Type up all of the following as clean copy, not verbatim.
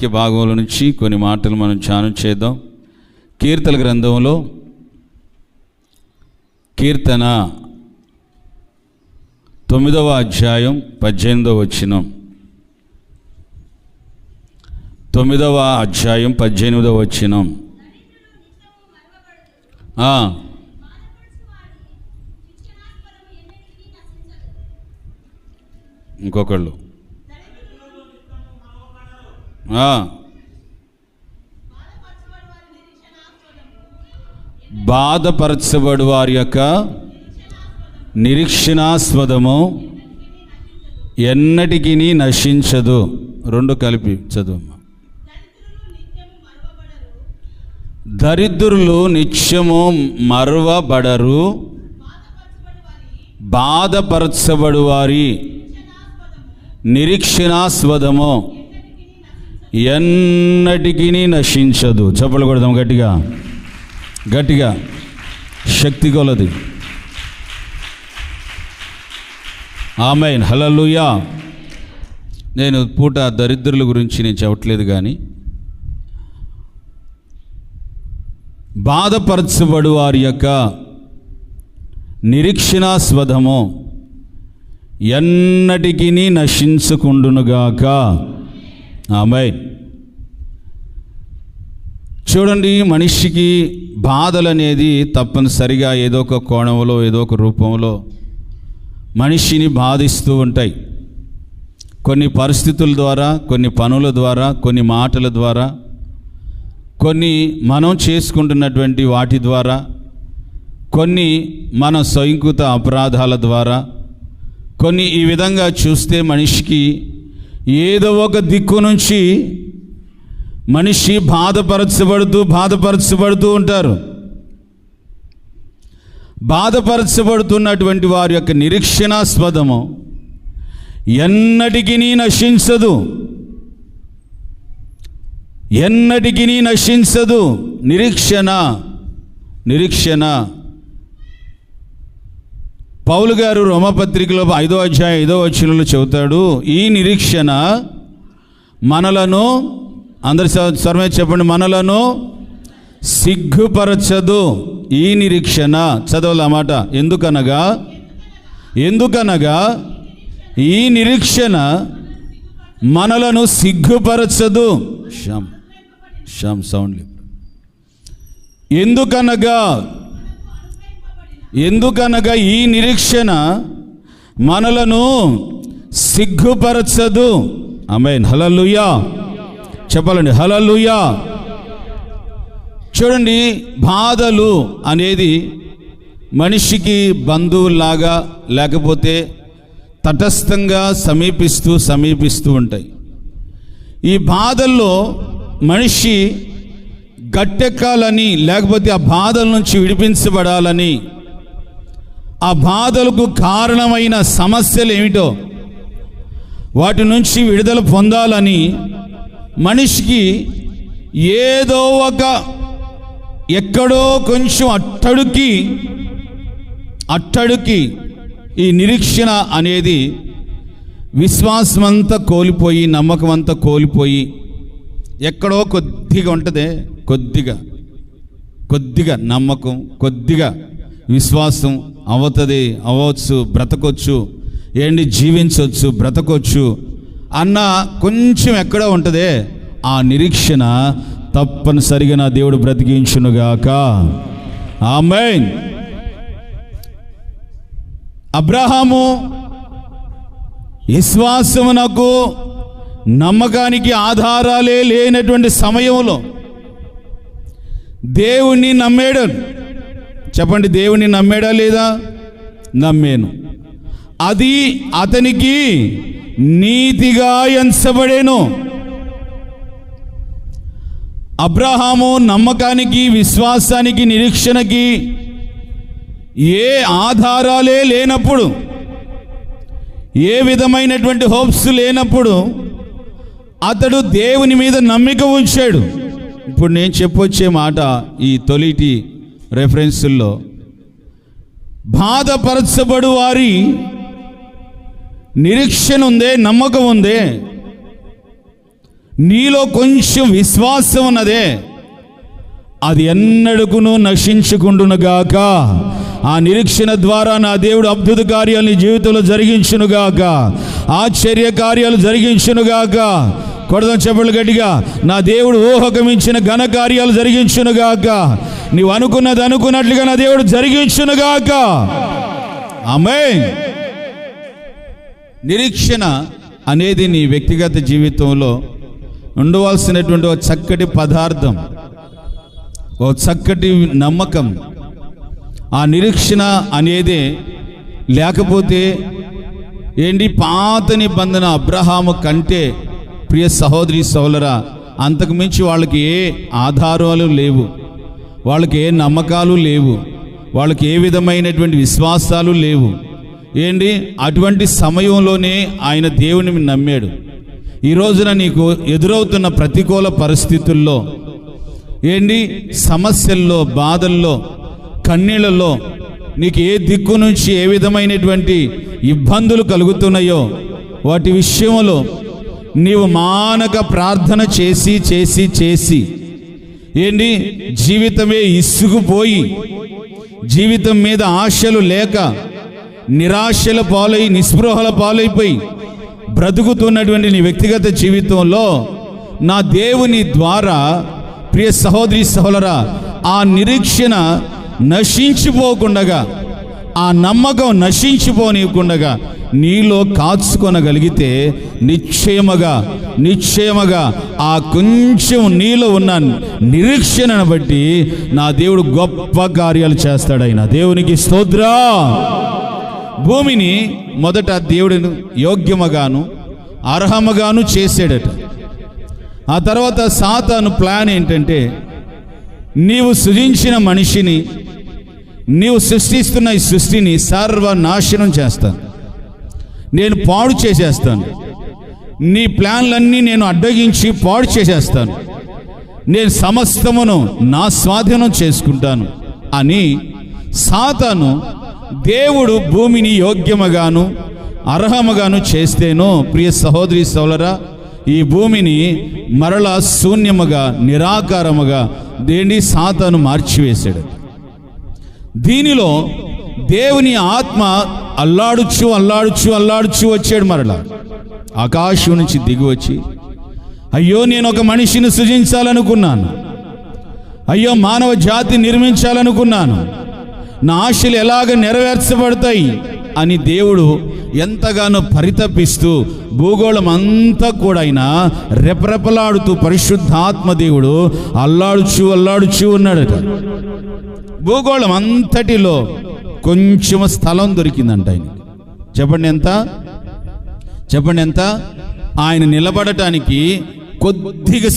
వాక్య భాగంలో నుంచి కొన్ని మాటలు మనం ధ్యానం చేద్దాం. కీర్తన గ్రంథంలో కీర్తన 9వ అధ్యాయం 18వ వచనం. 9వ అధ్యాయం 18వ వచనం. ఇంకొకళ్ళు బాధపరచబడు వారి యొక్క నిరీక్షణాస్పదము ఎన్నటికీ నశించదు. రెండు కలిపి చదువు. దరిద్రులు నిత్యము మరువబడరు, బాధపరచబడు వారి నిరీక్షణాస్పదము ఎన్నటికీ నశించదు. చప్పలు కొడదాం గట్టిగా గట్టిగా, శక్తి కొలది. ఆమేన్, హల్లెలూయా. నేను పూట దరిద్రుల గురించి నేను చెప్పట్లేదు, కానీ బాధపరచబడు వారి యొక్క నిరీక్షణాస్పదము ఎన్నటికీ నశించకుండునుగాక. ఆమేన్. చూడండి, మనిషికి బాధలు అనేది తప్పనిసరిగా ఏదో ఒక కోణంలో ఏదో ఒక రూపంలో మనిషిని బాధిస్తూ ఉంటాయి. కొన్ని పరిస్థితుల ద్వారా, కొన్ని పనుల ద్వారా, కొన్ని మాటల ద్వారా, కొన్ని మనం చేసుకుంటున్నటువంటి వాటి ద్వారా, కొన్ని మన స్వయంకృత అపరాధాల ద్వారా, కొన్ని ఈ విధంగా చూస్తే మనిషికి ఏదో ఒక దిక్కు నుంచి మనిషి బాధపరచబడుతూ ఉంటారు. బాధపరచబడుతున్నటువంటి వారి యొక్క నిరీక్షణాస్పదము ఎన్నటికీ నశించదు, ఎన్నటికీ నశించదు. నిరీక్షణ పౌలు గారు రోమపత్రికలో 5వ అధ్యాయం 5వ వచనంలో చెబుతాడు, ఈ నిరీక్షణ మనలను, అందరి స్వరమే చెప్పండి, మనలను సిగ్గుపరచదు. ఈ నిరీక్షణ చదవాలి అన్నమాట. ఎందుకనగా ఈ నిరీక్షణ మనలను సిగ్గుపరచదు. సౌండ్. ఎందుకనగా ఈ నిరీక్షణ మనలను సిగ్గుపరచదు. ఆమేన్, హల్లెలూయా. చెప్పాలండి, హల్లెలూయా. చూడండి, బాధలు అనేది మనిషికి బంధువులాగా లేకపోతే తటస్థంగా సమీపిస్తూ ఉంటాయి. ఈ బాధల్లో మనిషి గట్టెక్కాలని, లేకపోతే ఆ బాధల నుంచి విడిపించబడాలని, ఆ బాధలకు కారణమైన సమస్యలు ఏమిటో వాటి నుంచి విడుదల పొందాలని మనిషికి ఏదో ఒక ఎక్కడో కొంచెం అట్టడుకి ఈ నిరీక్షణ అనేది విశ్వాసం అంతా కోల్పోయి, నమ్మకం అంతా కోల్పోయి, ఎక్కడో కొద్దిగా ఉంటుంది, కొద్దిగా నమ్మకం, కొద్దిగా విశ్వాసం అవ్వచ్చు, బ్రతకొచ్చు, జీవించవచ్చు, బ్రతకొచ్చు అన్న కొంచెం ఎక్కడో ఉంటుంది. ఆ నిరీక్షణ తప్పనిసరిగా నా దేవుడు బ్రతికించునుగాక. ఆమేన్. అబ్రహాము విశ్వాసమునకు నమ్మకానికి ఆధారాలే లేనటువంటి సమయంలో దేవుణ్ణి నమ్మాడు. చెప్పండి, దేవుణ్ణి నమ్మాడా లేదా? నమ్మాను. అది అతనికి నీతిగా ఎంచబడేను. అబ్రహాము నమ్మకానికి, విశ్వాసానికి, నిరీక్షణకి ఏ ఆధారాలే లేనప్పుడు, ఏ విధమైనటువంటి హోప్స్ లేనప్పుడు అతడు దేవుని మీద నమ్మిక ఉంచాడు. ఇప్పుడు నేను చెప్పొచ్చే మాట ఈ తొలిటి రెఫరెన్సుల్లో, బాధపరచబడు వారి నిరీక్షణ ఉందే, నమ్మకం ఉందే, నీలో కొంచెం విశ్వాసం ఉన్నదే, అది ఎన్నడకును నశించుకుండునుగాక. ఆ నిరీక్షణ ద్వారా నా దేవుడు అద్భుత కార్యాలు నీ జీవితంలో జరిగించునుగాక, ఆశ్చర్య కార్యాలు జరిగించునుగాక. కొడదాం చెప్పలు గట్టిగా. నా దేవుడు ఊహకు మించిన ఘన కార్యాలు జరిగించునుగాక. నీవు అనుకున్నది అనుకున్నట్లుగా నా దేవుడు జరిగించునుగాక. ఆమేన్. నిరీక్షణ అనేది నీ వ్యక్తిగత జీవితంలో ఉండవలసినటువంటి ఒక చక్కటి పదార్థం, ఓ చక్కటి నమ్మకం. ఆ నిరీక్షణ అనేది లేకపోతే ఏంటి, పాత నిబంధన అబ్రహాము కంటే ప్రియ సహోదరి సోదరా అంతకు మించి వాళ్ళకి ఏ ఆధారాలు లేవు, వాళ్ళకి ఏ నమ్మకాలు లేవు, వాళ్ళకి ఏ విధమైనటువంటి విశ్వాసాలు లేవు. ఏంటి, అటువంటి సమయంలోనే ఆయన దేవుని నమ్మాడు. ఈ రోజున నీకు ఎదురవుతున్న ప్రతికూల పరిస్థితుల్లో, ఏంటి, సమస్యల్లో, బాధల్లో, కన్నీళ్లలో నీకు ఏ దిక్కు నుంచి ఏ విధమైనటువంటి ఇబ్బందులు కలుగుతున్నాయో వాటి విషయంలో నీవు మానక ప్రార్థన చేసి చేసి చేసి ఏంటి, జీవితమే ఇసుకుపోయి, జీవితం మీద ఆశలు లేక నిరాశల పాలై నిస్పృహల పాలైపోయి బ్రతుకుతున్నటువంటి నీ వ్యక్తిగత జీవితంలో నా దేవుని ద్వారా ప్రియ సహోదరి సహోదరా ఆ నిరీక్షణ నశించిపోకుండగా, ఆ నమ్మకం నశించిపోనివ్వకుండగా నీలో కాచుకొనగలిగితే నిశ్చయముగా ఆ కొంచెం నీలో ఉన్న నిరీక్షణను బట్టి నా దేవుడు గొప్ప కార్యాలు చేస్తాడు. ఆయన దేవునికి స్తోత్రం. భూమిని మొదట దేవుడిని యోగ్యముగాను అర్హముగాను చేసాడట. ఆ తర్వాత సాతాను ప్లాన్ ఏంటంటే, నీవు సృజించిన మనిషిని, నీవు సృష్టిస్తున్న ఈ సృష్టిని సర్వనాశనం చేస్తాను, నేను పాడు చేసేస్తాను, నీ ప్లాన్లన్నీ నేను అడ్డగించి పాడు చేసేస్తాను, నేను సమస్తమును నా స్వాధీనం చేసుకుంటాను అని సాతాను దేవుడు భూమిని యోగ్యముగాను అర్హముగాను చేస్తేనో ప్రియ సహోదరి సోదరా ఈ భూమిని మరలా శూన్యముగా నిరాకారముగా దేని సాతాను మార్చివేశాడు. దీనిలో దేవుని ఆత్మ అల్లాడుచు వచ్చాడు. మరలా ఆకాశం నుంచి దిగి వచ్చి, అయ్యో నేను ఒక మనిషిని సృజించాలనుకున్నాను, అయ్యో మానవ జాతి నిర్మించాలనుకున్నాను, నా ఆశలు ఎలాగ నెరవేర్చబడతాయి అని దేవుడు ఎంతగానో పరితపిస్తూ భూగోళం అంతా కూడా ఆయన రెపరెపలాడుతూ పరిశుద్ధాత్మ దేవుడు అల్లాడుచు ఉన్నాడట. భూగోళం అంతటిలో కొంచెం స్థలం దొరికిందంట ఆయన. చెప్పండి ఎంత? ఆయన నిలబడటానికి కొద్దిగా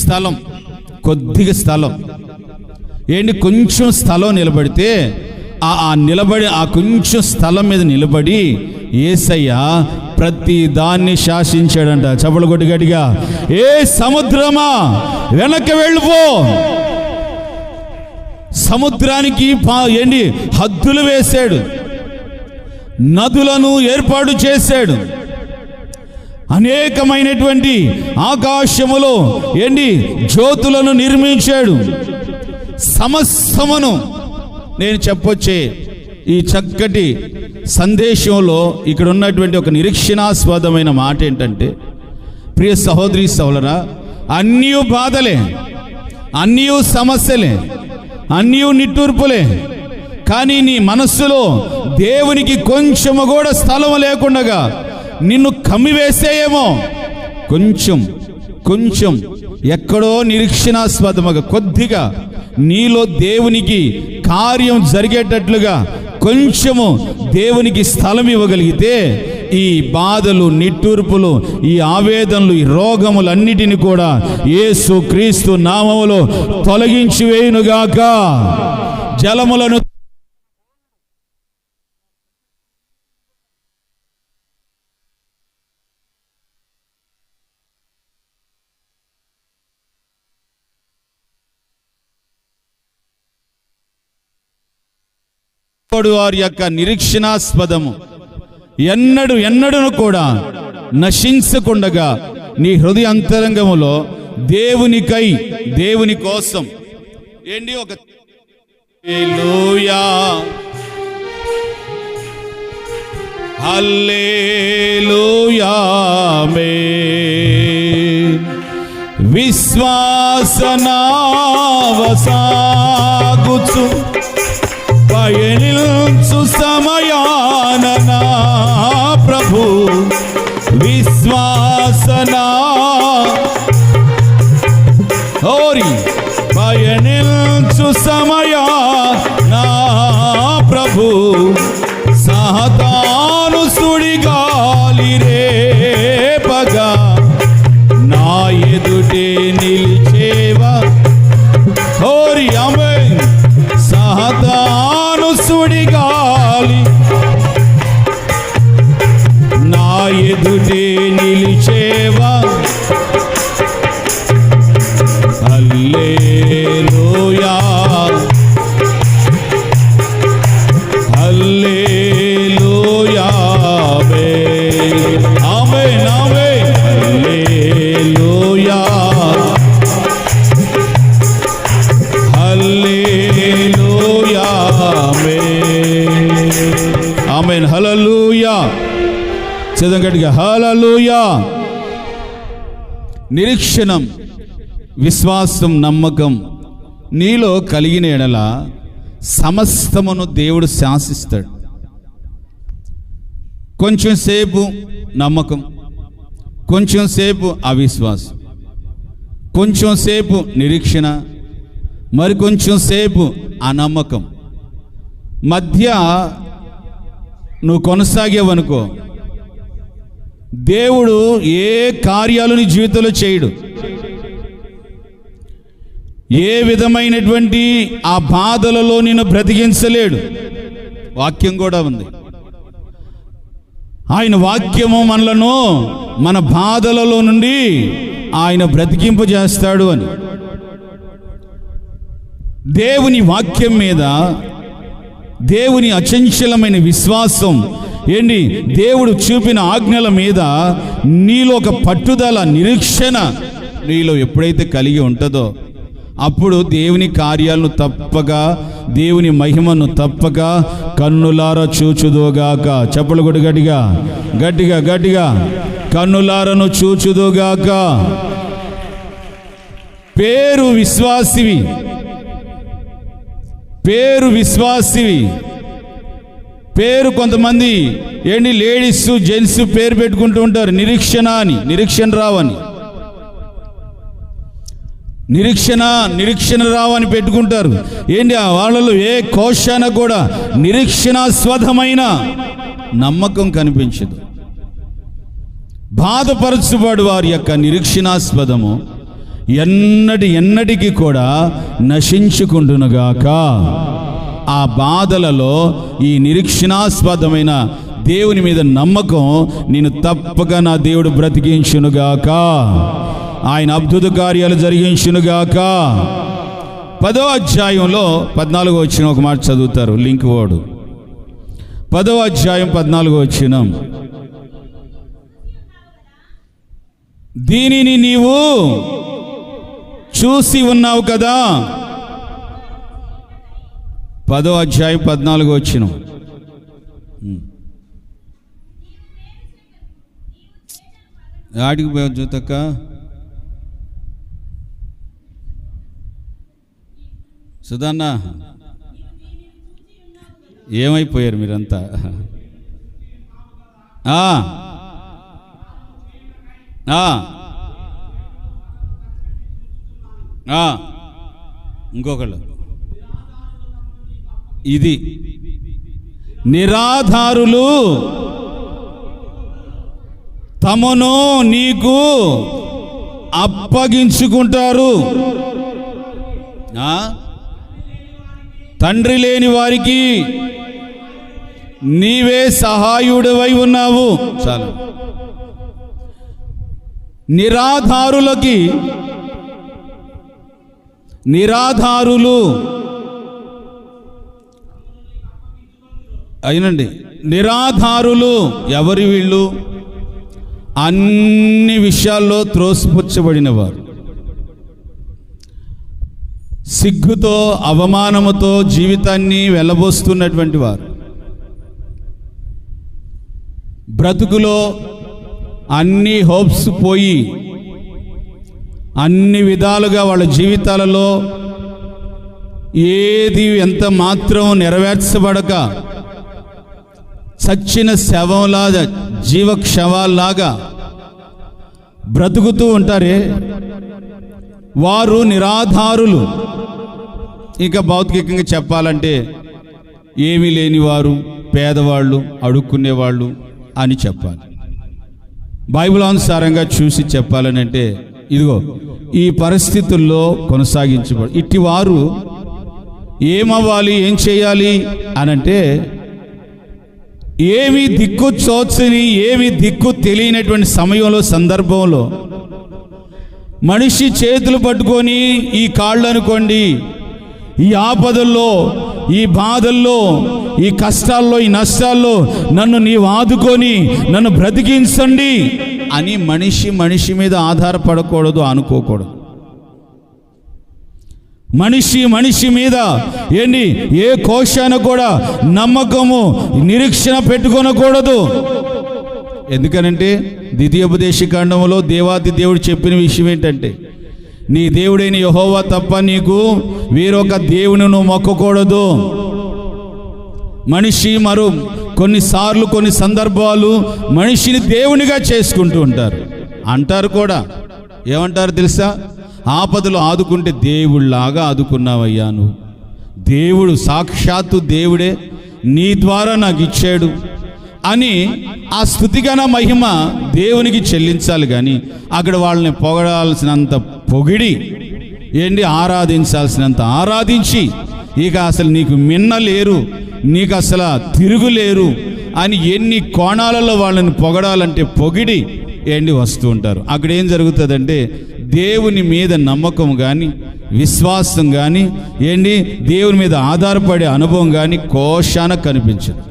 స్థలం ఏంటి, కొంచెం స్థలం నిలబడితే ఆ కొంచెం స్థలం మీద నిలబడి యేసయ్య ప్రతి దాన్ని శాసించాడంట. చప్పలు కొట్టి గట్టిగా, ఏ సముద్రమా వెనక్కి వెళ్ళిపో. సముద్రానికి ఏంటి హద్దులు వేశాడు, నదులను ఏర్పాటు చేశాడు, అనేకమైనటువంటి ఆకాశములో ఏంటి జ్యోతులను నిర్మించాడు. సమస్తమును నేను చెప్పొచ్చే ఈ చక్కటి సందేశంలో ఇక్కడ ఉన్నటువంటి ఒక నిరీక్షణాస్పదమైన మాట ఏంటంటే, ప్రియ సహోదరి సోదరా, అన్నీ బాధలే, అన్నీ సమస్యలే, అన్నీ నిట్టూర్పులే, కానీ నీ మనస్సులో దేవునికి కొంచెము కూడా స్థలం లేకుండా నిన్ను కమ్మివేసేయేమో. కొంచెం ఎక్కడో నిరీక్షణాస్పదముగా కొద్దిగా నీలో దేవునికి కార్యం జరిగేటట్లుగా కొంచెము దేవునికి స్థలం ఇవ్వగలిగితే ఈ బాధలు, నిట్టూర్పులు, ఈ ఆవేదనలు, ఈ రోగములన్నిటిని కూడా యేసు క్రీస్తు నామములో తొలగించి వేయునుగాక. జలములను వారి యొక్క నిరీక్షణాస్పదము ఎన్నడూ కూడా నశించకుండగా నీ హృదయ అంతరంగములో దేవునికై, దేవుని కోసం. ఏంటి ఒక హల్లెలూయా హల్లెలూయా ఆమేన్. విశ్వాసనావసాగుచు పయనిల్చు సమయాన నా ప్రభు విశ్వాసనా ఓరి పయనిల్చు సమయా నా ప్రభు సాతాను సుడిగాలి రేపగా నా ఎదుటే నిలిచేవా. ఓరి ఆమేన్. సాతాను సుడిగాలి నా ఎదుటే నిలిచేవా. హల్లెలూయా హల్లెలూయా ఆమేన్ ఆమేన్. హల్లెలూయా హల్లెలూయా ఆమేన్. హల్లెలూయా. చదవండి గట్టిగా, హల్లెలూయా. నిరీక్షణం, విశ్వాసం, నమ్మకం నీలో కలిగిన ఎడల సమస్తమును దేవుడు శాసిస్తాడు. కొంచెం సేపు నమ్మకం, కొంచెం సేపు అవిశ్వాసం, కొంచెం సేపు నిరీక్షణ, మరి కొంచెం సేపు అనమ్మకం మధ్య నువ్వు కొనసాగేవనుకో, దేవుడు ఏ కార్యాలు నీ జీవితంలో చేయడు. ఏ విధమైనటువంటి ఆ బాధలలో నిన్ను బ్రతికించలేడు. వాక్యం కూడా ఉంది. ఆయన వాక్యము మనలను మన బాధలలో నుండి ఆయన బ్రతికింపజేస్తాడు అని. దేవుని వాక్యం మీద దేవుని అచంచలమైన విశ్వాసం ఏంటి, దేవుడు చూపిన ఆజ్ఞల మీద నీలో ఒక పట్టుదల, నిరీక్షణ నీలో ఎప్పుడైతే కలిగి ఉంటుందో అప్పుడు దేవుని కార్యాలను తప్పక, దేవుని మహిమను తప్పక కన్నులారా చూచుదోగాక. చెప్పలు కూడా గట్టిగా గట్టిగా గట్టిగా, కన్నులారను చూచుదోగాక. పేరు విశ్వాసివి, పేరు విశ్వాసివి. పేరు కొంతమంది ఏంటి లేడీస్ జెంట్స్ పేరు పెట్టుకుంటూ ఉంటారు, నిరీక్షణ అని, నిరీక్షణ రావని, నిరీక్షణ రావని పెట్టుకుంటారు. ఏంటి వాళ్ళలో ఏ కోశాన కూడా నిరీక్షణాస్పదమైన నమ్మకం కనిపించదు. బాధపరచువాడు వారి యొక్క నిరీక్షణాస్పదము ఎన్నటికీ కూడా నశించుకుంటునుగాక. ఆ బాధలలో ఈ నిరీక్షణాస్పదమైన దేవుని మీద నమ్మకం నేను తప్పక నా దేవుడు బ్రతికించునుగాక, ఆయన అద్భుత కార్యాలు జరిగించునుగాక. 10వ అధ్యాయంలో 14వ వచనం ఒక మాట చదువుతారు, లింక్ వర్డ్. 10వ అధ్యాయం 14వ వచనం, దీనిని నీవు చూసి ఉన్నావు కదా. 10వ అధ్యాయం 14వ వచనం. ఆడికి పోయి చూతక్క, సుధాన్న ఏమైపోయారు మీరంతా? ఇంకొకళ్ళు ఇది నిరాధారులు తమను నీకు అప్పగించుకుంటారు. తండ్రి లేని వారికి నీవే సహాయుడివై ఉన్నావు. చాలు. నిరాధారులు అయినండి. నిరాధారులు ఎవరి వీళ్ళు? అన్ని విషయాల్లో త్రోసిపుచ్చబడిన వారు, సిగ్గుతో అవమానముతో జీవితాన్ని వెళ్ళబోస్తున్నటువంటి వారు, బ్రతుకులో అన్ని హోప్స్ పోయి అన్ని విధాలుగా వాళ్ళ జీవితాలలో ఏది ఎంత మాత్రం నెరవేర్చబడక చచ్చిన శవంలాగా, జీవక్షవాల్లాగా బ్రతుకుతూ ఉంటారే, వారు నిరాధారులు. ఇక భౌతికంగా చెప్పాలంటే ఏమీ లేనివారు, పేదవాళ్ళు, అడుక్కునేవాళ్ళు అని చెప్పాలి. బైబిల్ అనుసారంగా చూసి చెప్పాలని అంటే ఇదిగో ఈ పరిస్థితుల్లో కొనసాగించబడు. ఇట్టి వారు ఏమవ్వాలి, ఏం చేయాలి అనంటే, ఏమి దిక్కు చోచని, ఏమి దిక్కు తెలియనటువంటి సమయంలో, సందర్భంలో మనిషి చేతులు పట్టుకొని ఈ కాళ్ళు అనుకోండి, ఈ ఆపదల్లో, ఈ బాధల్లో, ఈ కష్టాల్లో, ఈ నష్టాల్లో నన్ను నీవు ఆదుకొని నన్ను బ్రతికించండి అని మనిషి మీద ఆధారపడకూడదు, అనుకోకూడదు. మనిషి మీద ఏ కోశాన కూడా నమ్మకము, నిరీక్షణ పెట్టుకొనకూడదు. ఎందుకనంటే ద్వితీయోపదేశకాండములో దేవాది దేవుడు చెప్పిన విషయం ఏంటంటే, నీ దేవుడైన యెహోవా తప్ప నీకు వేరొక దేవుని నువ్వు మొక్కకూడదు. మనిషి కొన్నిసార్లు, కొన్ని సందర్భాలు మనిషిని దేవునిగా చేసుకుంటూ ఉంటారు. అంటారు కూడా, ఏమంటారు తెలుసా? ఆపదలు ఆదుకుంటే దేవుళ్లాగా ఆదుకున్నావయ్యా నువ్వు, దేవుడు సాక్షాత్తు దేవుడే నీ ద్వారా నాకు ఇచ్చాడు అని ఆ స్తుతిగణ మహిమ దేవునికి చెల్లించాలి. కానీ అక్కడ వాళ్ళని పొగడాల్సినంత పొగిడి, ఆరాధించాల్సినంత ఆరాధించి, ఇక అసలు నీకు మిన్నలేరు, నీకు అసలు తిరుగులేరు అని ఎన్ని కోణాలలో వాళ్ళని పొగడాలంటే పొగిడి వస్తూ ఉంటారు. అక్కడ ఏం జరుగుతుందంటే, దేవుని మీద నమ్మకం కానీ, విశ్వాసం కానీ, దేవుని మీద ఆధారపడే అనుభవం కానీ కోశాన కనిపించదు.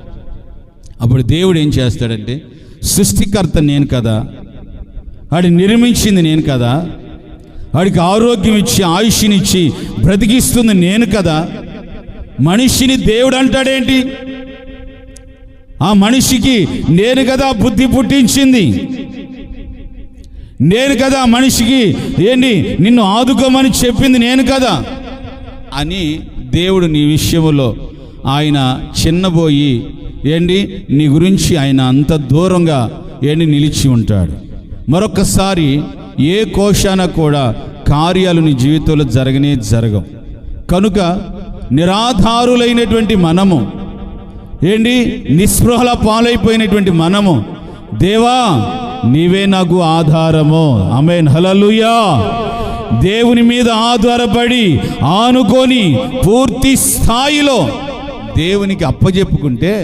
అప్పుడు దేవుడు ఏం చేస్తాడంటే, సృష్టికర్త నేను కదా, వాడి నిర్మించింది నేను కదా, వాడికి ఆరోగ్యం ఇచ్చి ఆయుష్నిచ్చి బ్రతికిస్తుంది నేను కదా, మనిషిని దేవుడు అంటాడేంటి? ఆ మనిషికి నేను కదా బుద్ధి పుట్టించింది, నేను కదా మనిషికి నిన్ను ఆదుకోమని చెప్పింది నేను కదా అని దేవుడు నీ విషయంలో ఆయన చిన్నబోయి నీ గురించి ఆయన అంత దూరంగా నిలిచి ఉంటాడు. మరొకసారి ఏ కోశాన కూడా కార్యాలు నీ జీవితంలో జరగవు. కనుక నిరాధారులైనటువంటి మనము, నిస్పృహల పాలైపోయినటువంటి మనము, దేవా నీవే నాకు ఆధారము, ఆమేన్, హల్లెలూయా, దేవుని మీద ఆధారపడి ఆనుకొని పూర్తి స్థాయిలో దేవునికి అప్పజెప్పుకుంటే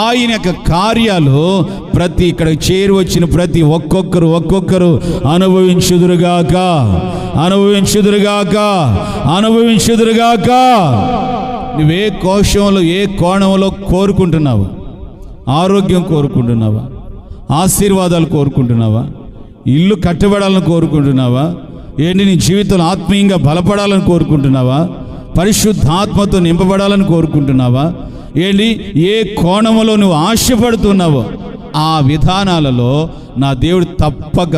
ఆయన యొక్క కార్యాలు ఇక్కడ చేరి వచ్చిన ప్రతి ఒక్కొక్కరు అనుభవించుదురుగాక. నువ్వే కోశంలో, ఏ కోణంలో కోరుకుంటున్నావు? ఆరోగ్యం కోరుకుంటున్నావా? ఆశీర్వాదాలు కోరుకుంటున్నావా? ఇల్లు కట్టబడాలని కోరుకుంటున్నావా? నీ జీవితంలో ఆత్మీయంగా బలపడాలని కోరుకుంటున్నావా? పరిశుద్ధాత్మతో నింపబడాలని కోరుకుంటున్నావా? ఏ కోణంలో నువ్వు ఆశపడుతున్నావో ఆ విధానాలలో నా దేవుడు తప్పక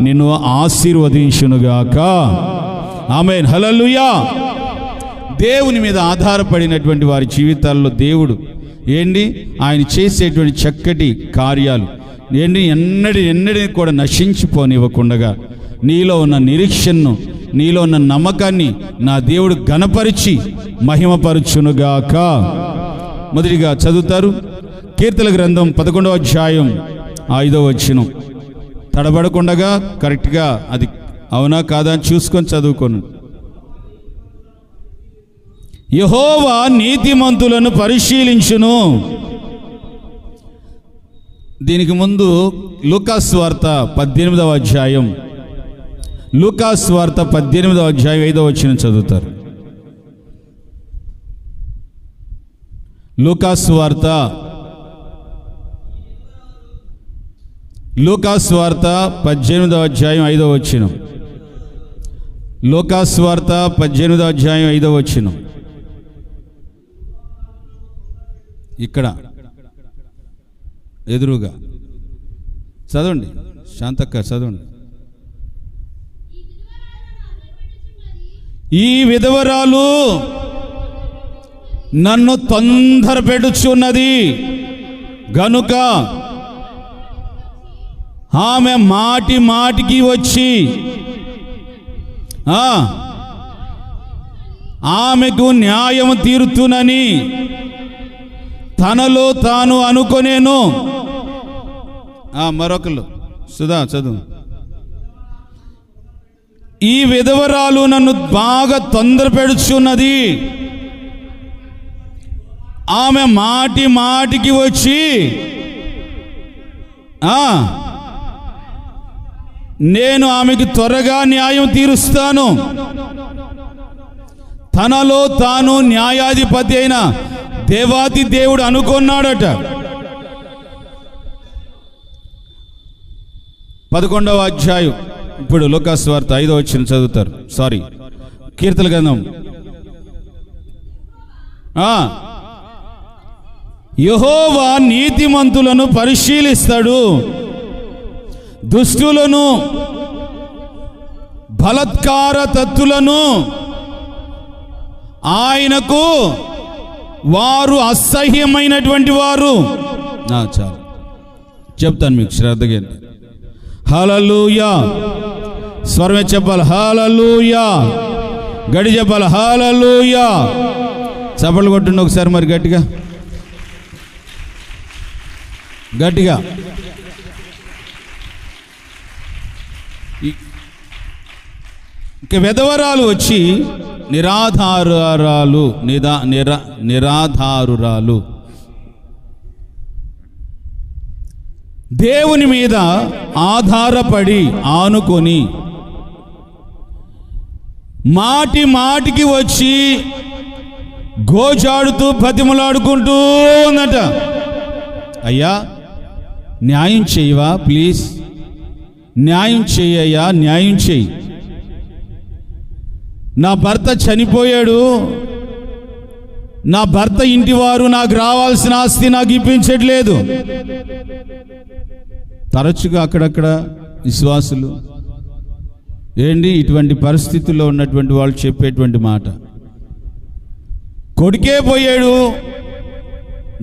నిన్ను ఆశీర్వదించునుగాక. ఆమేన్, హల్లెలూయా. దేవుని మీద ఆధారపడినటువంటి వారి జీవితాల్లో దేవుడు ఆయన చేసేటువంటి చక్కటి కార్యాలు ఎన్నడీ కూడా నశించిపోనివ్వకుండా నీలో ఉన్న నిరీక్షణను, నీలో ఉన్న నమ్మకాన్ని నా దేవుడు ఘనపరిచి మహిమపరచునుగాక. మొదటిగా చదువుతారు కీర్తన గ్రంథం 11వ అధ్యాయం 5వ వచనం. తడబడకుండగా కరెక్ట్గా అది అవునా కాదా అని చూసుకొని చదువుకోను. యెహోవా నీతిమంతులను పరిశీలించును. దీనికి ముందు లూకాసు వార్త 18వ అధ్యాయం, లూకాసు వార్త 18వ అధ్యాయం 5వ వచనం చదువుతారు. లూకాసు వార్త 18వ అధ్యాయం 5వ వచనం. లూకాసు వార్త 18వ అధ్యాయం 5వ వచనం. ఇక్కడ ఎదురుగా చదవండి, శాంతక్క చదవండి. ఈ విధవరాలు నన్ను తొందర పెడుచున్నది గనుక ఆమె మాటి మాటికి వచ్చి ఆమెకు న్యాయం తీరుతునని తనలో తాను అనుకొనేను. మరొకరు సుధా చదువు. ఈ విధవరాలు నన్ను బాగా తొందర పెడుచున్నది, ఆమె మాటి మాటికి వచ్చి నేను ఆమెకు త్వరగా న్యాయం తీరుస్తాను. తనలో తాను న్యాయాధిపతి అయిన దేవాది దేవుడు అనుకున్నాడట. 11వ అధ్యాయం ఇప్పుడు లూకాసు వార్త 5వ వచనం చదువుతారు. కీర్తన గ్రంథం. యెహోవా నీతిమంతులను పరిశీలిస్తాడు, దుష్టులను బలాత్కార తత్తులను ఆయనకు వారు అసహ్యమైనటువంటి వారు. చాలు చెప్తాను మీకు శ్రద్ధగా. హల్లెలూయా. స్వరమే చెప్పాలి, హల్లెలూయా. గడి చెప్పాలి, హల్లెలూయా. చప్పట్లు కొట్టండి ఒకసారి మరి గట్టిగా గట్టిగా. ఇక విధవరాలు వచ్చి నిరాధారురాలు దేవుని మీద ఆధారపడి ఆనుకొని మాటి మాటికి వచ్చి గోజాడుతూ బతిమలాడుకుంటూ ఉందట. అయ్యా న్యాయం చేయవా ప్లీజ్, న్యాయం చెయ్యయ్యా, న్యాయం చెయ్యి. నా భర్త చనిపోయాడు, నా భర్త ఇంటి వారు నాకు రావాల్సిన ఆస్తి నాకు ఇప్పించట్లేదు. తరచుగా అక్కడక్కడ విశ్వాసులు ఇటువంటి పరిస్థితుల్లో ఉన్నటువంటి వాళ్ళు చెప్పేటువంటి మాట, కొడుకే పోయాడు,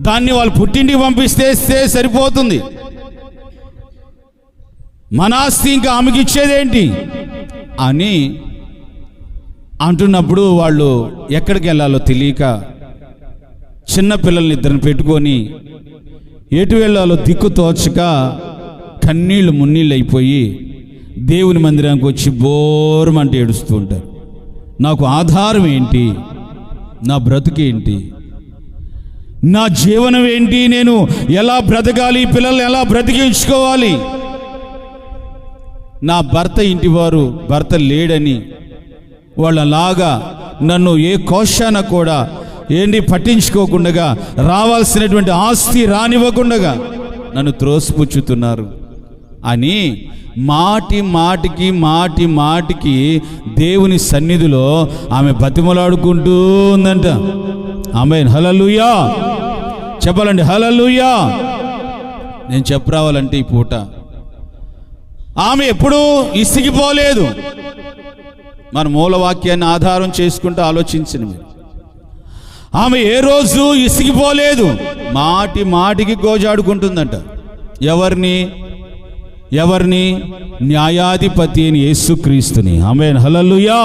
దాన్ని వాళ్ళు పుట్టింటికి పంపిస్తే సరిపోతుంది, మన ఆస్తి ఇంకా ఆమెకి ఇచ్చేదేంటి అని అంటున్నప్పుడు వాళ్ళు ఎక్కడికి వెళ్ళాలో తెలియక చిన్నపిల్లల్ని ఇద్దరిని పెట్టుకొని ఎటు వెళ్ళాలో దిక్కు తోచక కన్నీళ్ళు మున్నీళ్ళు అయిపోయి దేవుని మందిరానికి వచ్చి బోరమంటే ఏడుస్తూ ఉంటారు. నాకు ఆధారం ఏంటి, నా బ్రతుకేంటి, నా జీవనం ఏంటి, నేను ఎలా బ్రతకాలి, పిల్లల్ని ఎలా బ్రతికించుకోవాలి, నా భర్త ఇంటి వారు భర్త లేడని వాళ్ళలాగా నన్ను ఏ కోశాన కూడా పట్టించుకోకుండా రావాల్సినటువంటి ఆస్తి రానివ్వకుండా నన్ను త్రోసిపుచ్చుతున్నారు అని మాటి మాటికి దేవుని సన్నిధిలో ఆమె బతిమలాడుకుంటూ ఉందంట. ఆమేన్, హల్లెలూయా. చెప్పాలండి, హల్లెలూయా. నేను చెప్పరావాలంటే ఈ పూట ఆమె ఎప్పుడూ ఇసిగిపోలేదు. మన మూలవాక్యాన్ని ఆధారం చేసుకుంటూ ఆలోచించిన మీరు, ఆమె ఏ రోజు ఇసిగిపోలేదు, మాటికి గోజాడుకుంటుందంట. ఎవరిని? న్యాయాధిపతి అని యేసుక్రీస్తుని. ఆమేన్, హల్లెలూయా.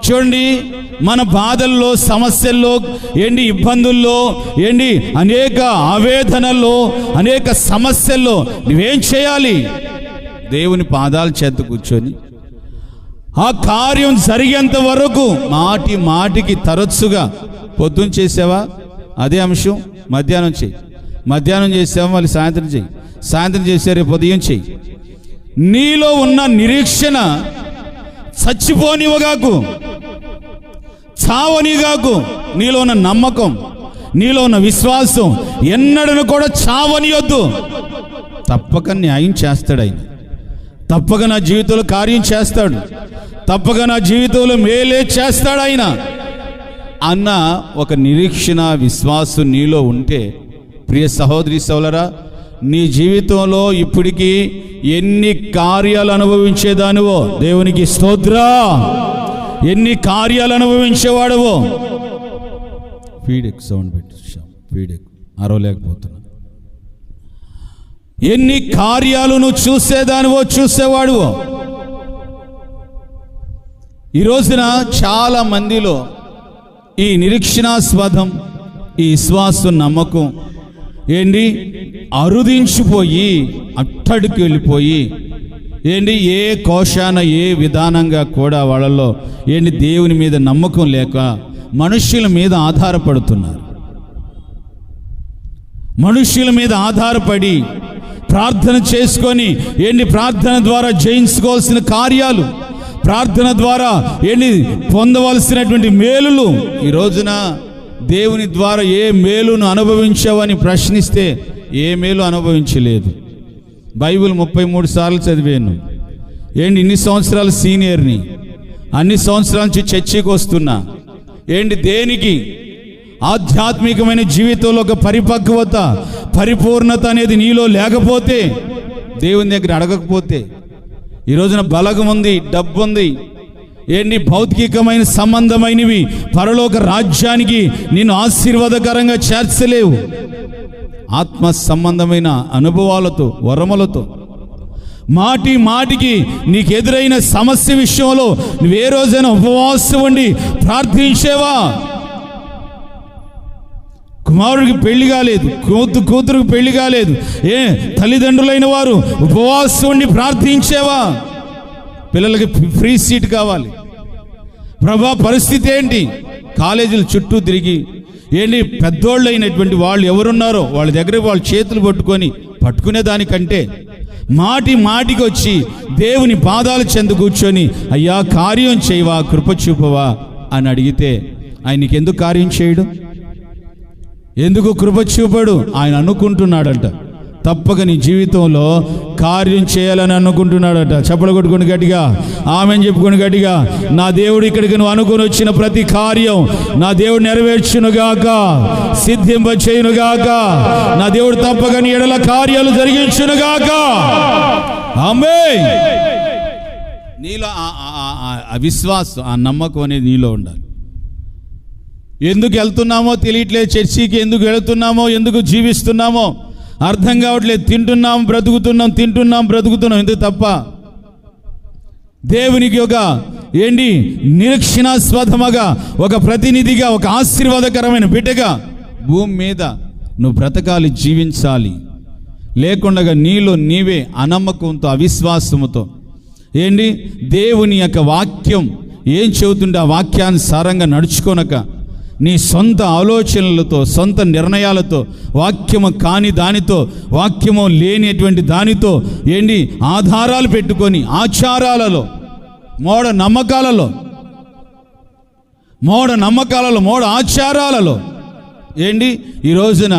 చూడండి, మన బాధల్లో, సమస్యల్లో, ఇబ్బందుల్లో, అనేక ఆవేదనల్లో, అనేక సమస్యల్లో నువ్వేం చేయాలి? దేవుని పాదాల చేత కూర్చొని ఆ కార్యం జరిగేంత వరకు మాటికి తరచుగా, పొద్దున్న చేసావా అదే అంశం, మధ్యాహ్నం చెయ్యి, మధ్యాహ్నం చేసావా మళ్ళీ సాయంత్రం చెయ్యి, సాయంత్రం చేసే రేపు ఉదయం చెయ్యి. నీలో ఉన్న నిరీక్షణ చచ్చిపోనివ్వగాకు, చావనిగాకు. నీలో ఉన్న నమ్మకం, నీలో ఉన్న విశ్వాసం ఎన్నడను కూడా చావనియొద్దు. తప్పక న్యాయం చేస్తాడు ఆయన, తప్పక నా జీవితంలో కార్యం చేస్తాడు, తప్పక నా జీవితంలో మేలే చేస్తాడు ఆయన అన్న ఒక నిరీక్షణ, విశ్వాసం నీలో ఉంటే, ప్రియ సహోదరి సోదరా, నీ జీవితంలో ఇప్పటికీ ఎన్ని కార్యాలు అనుభవించేదానివో దేవునికి స్తోత్రా, ఎన్ని కార్యాలు అనుభవించేవాడవో. ఫీడెక్ సౌండ్ పెట్టు, ఫీడెక్ అరవలేకపోతున్నా. ఎన్ని కార్యాలు నువ్వు చూసేదానివో, చూసేవాడువో. ఈ రోజున చాలా మందిలో ఈ నిరీక్షణాస్పదం, ఈ విశ్వాసం, నమ్మకం అరుదించిపోయి అట్టడికి వెళ్ళిపోయి ఏ కోశాన ఏ విధానంగా కూడా వాళ్ళలో దేవుని మీద నమ్మకం లేక మనుష్యుల మీద ఆధారపడుతున్నారు. మనుష్యుల మీద ఆధారపడి ప్రార్థన చేసుకొని ప్రార్థన ద్వారా జయించుకోవాల్సిన కార్యాలు, ప్రార్థన ద్వారా పొందవలసినటువంటి మేలులు, ఈ రోజున దేవుని ద్వారా ఏ మేలును అనుభవించావని ప్రశ్నిస్తే ఏ మేలు అనుభవించలేదు. బైబిల్ 33 సార్లు చదివాను. ఇన్ని సంవత్సరాలు సీనియర్ని, అన్ని సంవత్సరాల నుంచి చర్చికి వస్తున్నా. దేనికి? ఆధ్యాత్మికమైన జీవితంలో ఒక పరిపక్వత, పరిపూర్ణత అనేది నీలో లేకపోతే, దేవుని దగ్గర అడగకపోతే, ఈ రోజున బలగం ఉంది, డబ్బు ఉంది, భౌతికమైన సంబంధమైనవి పరలోక రాజ్యానికి నిన్ను ఆశీర్వాదకరంగా చేర్చలేవు. ఆత్మ సంబంధమైన అనుభవాలతో, వరములతో, మాటి మాటికి నీకు ఎదురైన సమస్య విషయంలో నువ్వే రోజైనా ఉపవాసం ఉండి ప్రార్థించేవా? కుమారుడికి పెళ్లి కాలేదు, కూతురుకి పెళ్లి కాలేదు, తల్లిదండ్రులైన వారు ఉపవాసం ఉండి ప్రార్థించేవా? పిల్లలకి ఫ్రీ సీట్ కావాలి, ప్రభా పరిస్థితి ఏంటి? కాలేజీల చుట్టూ తిరిగి పెద్దోళ్ళు అయినటువంటి వాళ్ళు ఎవరున్నారో వాళ్ళ దగ్గర వాళ్ళ చేతులు పట్టుకునే దానికంటే మాటి మాటికి వచ్చి దేవుని పాదాల చెందు కూర్చొని, అయ్యా కార్యం చేయవా, కృప చూపవా అని అడిగితే ఆయనకి ఎందుకు కార్యం చేయడు? ఎందుకు కృప చూపడు? ఆయన అనుకుంటున్నాడంట, తప్పక నీ జీవితంలో కార్యం చేయాలని అనుకుంటున్నాడట. చప్పలు కొట్టుకుని గట్టిగా ఆమెను చెప్పుకుని గట్టిగా, నా దేవుడు ఇక్కడికి నువ్వు అనుకుని వచ్చిన ప్రతి కార్యం నా దేవుడు నెరవేర్చునుగాక, సిద్ధింపచేయునుగాక. నా దేవుడు తప్పక నీ ఎడల కార్యాలు జరిగించునుగాక. ఆమేన్. నీలో ఆ విశ్వాసం, ఆ నమ్మకం అనేది నీలో ఉండాలి. ఎందుకు వెళ్తున్నామో తెలియట్లేదు, చర్చికి ఎందుకు వెళుతున్నామో, ఎందుకు జీవిస్తున్నామో అర్థం కావట్లేదు. తింటున్నాం బ్రతుకుతున్నాం, ఎందుకు తప్ప దేవునికి ఒక నిరీక్షణాస్పదముగా, ఒక ప్రతినిధిగా, ఒక ఆశీర్వాదకరమైన బిడ్డగా భూమి మీద నువ్వు బ్రతకాలి, జీవించాలి. లేకుండా నీలో నీవే అనమ్మకంతో, అవిశ్వాసముతో దేవుని యొక్క వాక్యం ఏం చెబుతుంటే ఆ వాక్యానుసారంగా నడుచుకోనక నీ సొంత ఆలోచనలతో, సొంత నిర్ణయాలతో, వాక్యము కాని దానితో, వాక్యము లేనిటువంటి దానితో ఆధారాలు పెట్టుకొని ఆచారాలలో, మూఢ నమ్మకాలలో, మూఢ ఆచారాలలో ఈ రోజున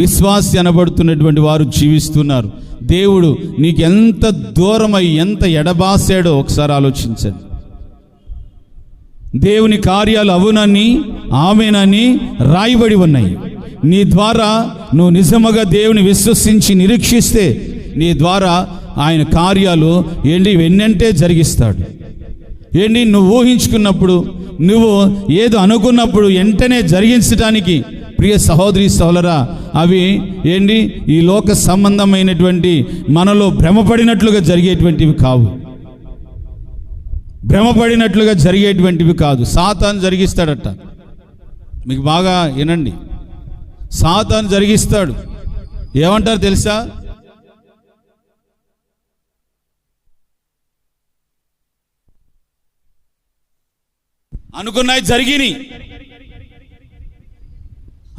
విశ్వాసి అనబడుతున్నటువంటి వారు జీవిస్తున్నారు. దేవుడు నీకు ఎంత దూరమై ఎంత ఎడబాసాడో ఒకసారి ఆలోచించండి. దేవుని కార్యాలు అవునని ఆమెనని రాయబడి ఉన్నాయి. నీ ద్వారా నువ్వు నిజముగా దేవుని విశ్వసించి నిరీక్షిస్తే నీ ద్వారా ఆయన కార్యాలు వెన్నంటే జరిగిస్తాడు. నువ్వు ఊహించుకున్నప్పుడు, నువ్వు ఏదో అనుకున్నప్పుడు వెంటనే జరిగించడానికి ప్రియ సహోదరి సోదరా, అవి ఈ లోక సంబంధమైనటువంటి మనలో భ్రమపడినట్లుగా జరిగేటువంటివి కావు, భ్రమపడినట్లుగా జరిగేటువంటివి కాదు. సాతాను జరిగిస్తాడట. మీకు బాగా వినండి, సాతాను జరిగిస్తాడు. ఏమంటారు తెలుసా? అనుకున్నాయి జరిగిని,